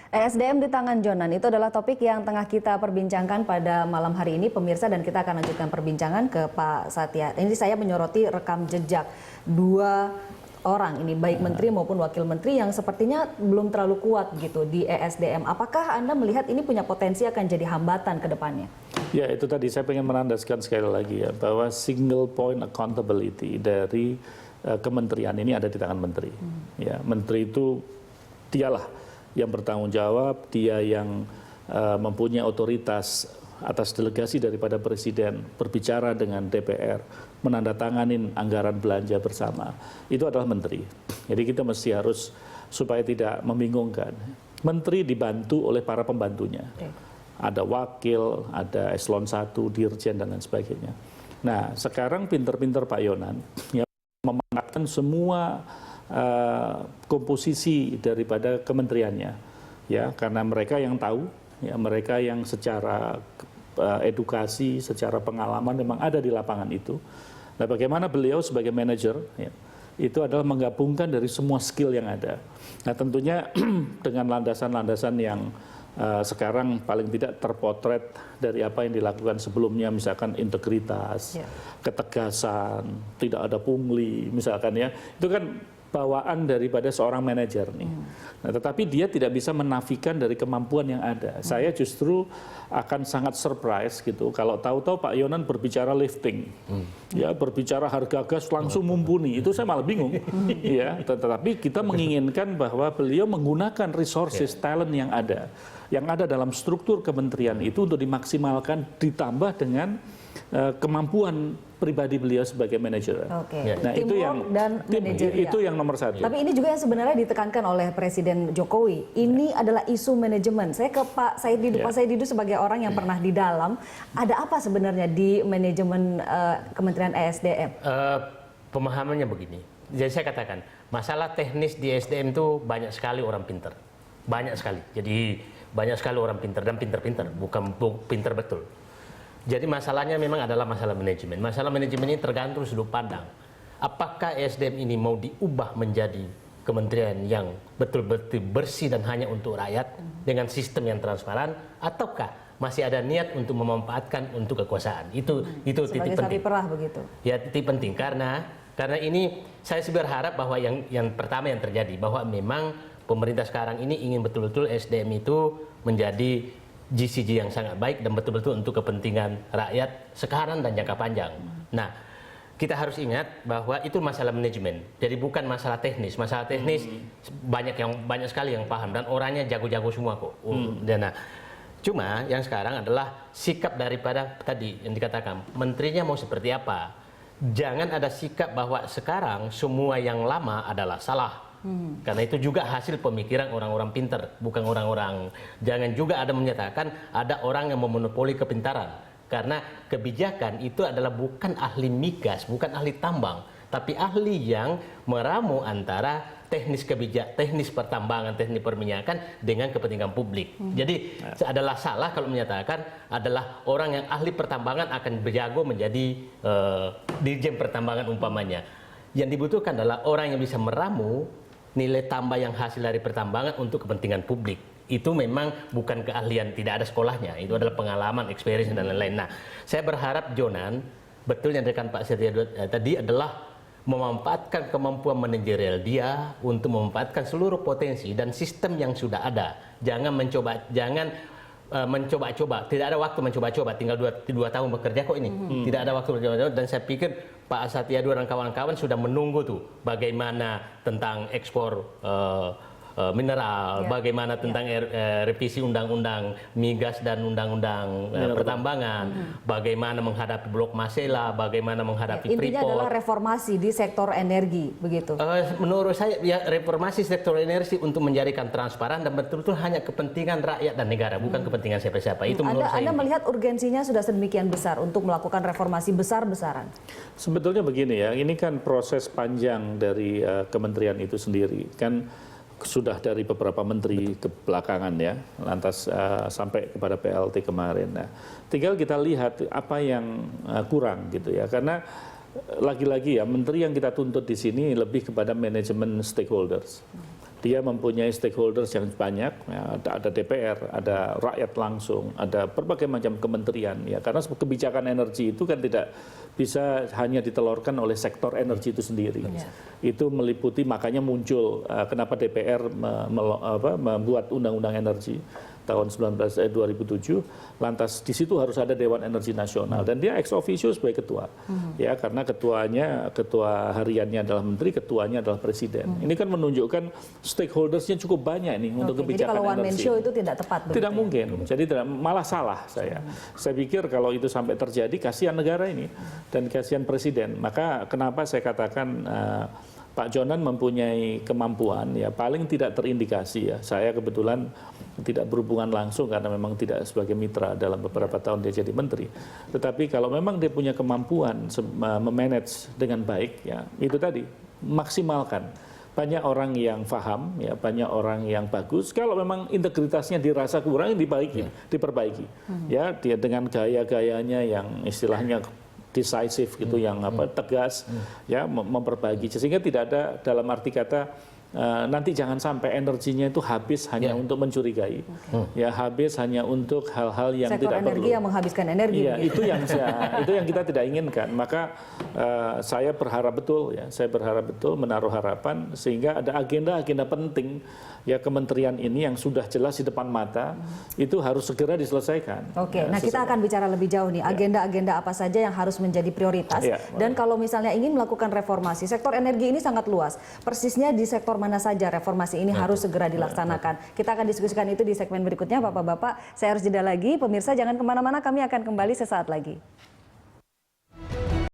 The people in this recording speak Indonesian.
ESDM di tangan Jonan itu adalah topik yang tengah kita perbincangkan pada malam hari ini, pemirsa, dan kita akan lanjutkan perbincangan ke Pak Satya. Ini saya menyoroti rekam jejak dua orang ini, baik menteri maupun wakil menteri yang sepertinya belum terlalu kuat gitu di ESDM. Apakah Anda melihat ini punya potensi akan jadi hambatan ke depannya? Ya, itu tadi saya ingin menandaskan sekali lagi ya, bahwa single point accountability dari kementerian ini ada di tangan menteri. Ya, menteri itu dialah yang bertanggung jawab, dia yang mempunyai otoritas atas delegasi daripada Presiden berbicara dengan DPR, menandatanganin anggaran belanja bersama, itu adalah menteri. Jadi kita mesti harus supaya tidak membingungkan. Menteri dibantu oleh para pembantunya. Ada wakil, ada eselon 1, dirjen, dan lain sebagainya. Nah, sekarang pinter-pinter Pak Yonan yang memanfaatkan semua komposisi daripada kementeriannya, ya, karena mereka yang tahu, ya, mereka yang secara edukasi, secara pengalaman memang ada di lapangan itu. Nah, bagaimana beliau sebagai manajer, ya, itu adalah menggabungkan dari semua skill yang ada. Nah, tentunya dengan landasan-landasan yang sekarang paling tidak terpotret dari apa yang dilakukan sebelumnya, misalkan integritas, ketegasan, tidak ada pungli, misalkan ya, itu kan bawaan daripada seorang manajer nih. Nah, tetapi dia tidak bisa menafikan dari kemampuan yang ada. Saya justru akan sangat surprise gitu kalau tahu-tahu Pak Yonan berbicara lifting, ya, berbicara harga gas langsung mumpuni. Itu saya malah bingung. Ya, tetapi kita menginginkan bahwa beliau menggunakan resources talent yang ada dalam struktur kementerian itu untuk dimaksimalkan, ditambah dengan kemampuan pribadi beliau sebagai manajer. Nah, itu yang nomor satu. Tapi ini juga yang sebenarnya ditekankan oleh Presiden Jokowi. Ini adalah isu manajemen. Saya ke Pak Said Didu. Pak Said Didu sebagai orang yang pernah di dalam, ada apa sebenarnya di manajemen Kementerian ESDM? Pemahamannya begini. Jadi saya katakan, masalah teknis di ESDM itu banyak sekali orang pinter. Banyak sekali. Jadi banyak sekali orang pinter dan pinter-pinter, bukan pinter betul. Jadi masalahnya memang adalah masalah manajemen. Masalah manajemen ini tergantung sudut pandang. Apakah ESDM ini mau diubah menjadi kementerian yang betul-betul bersih dan hanya untuk rakyat dengan sistem yang transparan, ataukah masih ada niat untuk memanfaatkan untuk kekuasaan? Itu titik penting. Sebagai sapi perah begitu. Ya, titik penting karena ini saya sih berharap bahwa yang pertama yang terjadi bahwa memang pemerintah sekarang ini ingin betul-betul ESDM itu menjadi GCG yang sangat baik dan betul-betul untuk kepentingan rakyat sekarang dan jangka panjang. Nah, kita harus ingat bahwa itu masalah manajemen. Jadi bukan masalah teknis. Masalah teknis banyak sekali yang paham dan orangnya jago-jago semua kok. Nah, cuma yang sekarang adalah sikap daripada tadi yang dikatakan menterinya mau seperti apa. Jangan ada sikap bahwa sekarang semua yang lama adalah salah. Karena itu juga hasil pemikiran orang-orang pinter, bukan orang-orang. Jangan juga ada menyatakan ada orang yang memonopoli kepintaran. Karena kebijakan itu adalah bukan ahli migas, bukan ahli tambang, tapi ahli yang meramu antara teknis pertambangan, teknis perminyakan dengan kepentingan publik. Jadi adalah salah kalau menyatakan adalah orang yang ahli pertambangan akan berjago menjadi dirjen pertambangan umpamanya. Yang dibutuhkan adalah orang yang bisa meramu nilai tambah yang hasil dari pertambangan untuk kepentingan publik. Itu memang bukan keahlian, tidak ada sekolahnya. Itu adalah pengalaman, experience, dan lain-lain. Nah, saya berharap Jonan, betul yang dikatakan Pak Satya tadi adalah memanfaatkan kemampuan manajerial dia untuk memanfaatkan seluruh potensi dan sistem yang sudah ada. Jangan mencoba-coba, tidak ada waktu mencoba-coba, tinggal 2 tahun bekerja kok ini. Tidak ada waktu mencoba-coba, dan saya pikir Pak Satya dan kawan-kawan sudah menunggu tuh bagaimana tentang ekspor mineral, bagaimana tentang revisi undang-undang migas dan undang-undang pertambangan, bagaimana menghadapi blok Masela, bagaimana menghadapi Intinya Freeport. adalah reformasi di sektor energi, begitu? Menurut saya ya reformasi sektor energi untuk menjadikan transparan dan betul-betul hanya kepentingan rakyat dan negara, bukan kepentingan siapa-siapa. Itu menurut saya. Anda melihat urgensinya sudah sedemikian besar untuk melakukan reformasi besar-besaran? Sebetulnya begini ya, ini kan proses panjang dari kementerian itu sendiri. Kan sudah dari beberapa menteri ke belakangan ya, lantas sampai kepada PLT kemarin. Nah, tinggal kita lihat apa yang kurang gitu ya, karena lagi-lagi ya menteri yang kita tuntut di sini lebih kepada manajemen stakeholders. dia mempunyai stakeholders yang banyak, ya, ada DPR, ada rakyat langsung, ada berbagai macam kementerian, ya, karena kebijakan energi itu kan tidak bisa hanya ditelurkan oleh sektor energi itu sendiri. Itu meliputi, makanya muncul kenapa DPR membuat undang-undang energi tahun 2007, lantas di situ harus ada Dewan Energi Nasional dan dia ex officio sebagai ketua, ya, karena ketua hariannya adalah menteri, ketuanya adalah presiden. Ini kan menunjukkan stakeholdersnya cukup banyak nih untuk kebijakan energi. Jadi kalau one man show itu tidak tepat. Tidak mungkin, jadi malah salah saya. Saya pikir kalau itu sampai terjadi, kasihan negara ini dan kasihan presiden. Maka kenapa saya katakan Pak Jonan mempunyai kemampuan, ya paling tidak terindikasi, ya. Saya kebetulan tidak berhubungan langsung karena memang tidak sebagai mitra dalam beberapa tahun dia jadi menteri. Tetapi kalau memang dia punya kemampuan memanage dengan baik, ya itu tadi, maksimalkan. Banyak orang yang paham, ya banyak orang yang bagus. Kalau memang integritasnya dirasa kurang, diperbaiki. Ya, dia dengan gaya-gayanya yang istilahnya decisive gitu, yang tegas, ya memperbaiki sehingga tidak ada, dalam arti kata nanti jangan sampai energinya itu habis hanya untuk mencurigai, ya habis hanya untuk hal-hal yang sektor tidak energi perlu. yang menghabiskan energi. Iya, itu yang kita tidak inginkan. Maka saya berharap betul, ya saya berharap betul menaruh harapan sehingga ada agenda-agenda penting, ya kementerian ini yang sudah jelas di depan mata itu harus segera diselesaikan. Oke, Ya, nah kita akan bicara lebih jauh nih, agenda-agenda apa saja yang harus menjadi prioritas, dan kalau misalnya ingin melakukan reformasi, sektor energi ini sangat luas, persisnya di sektor mana saja reformasi ini harus segera dilaksanakan. Kita akan diskusikan itu di segmen berikutnya, Bapak-Bapak. Saya harus jeda lagi, pemirsa jangan kemana-mana, kami akan kembali sesaat lagi.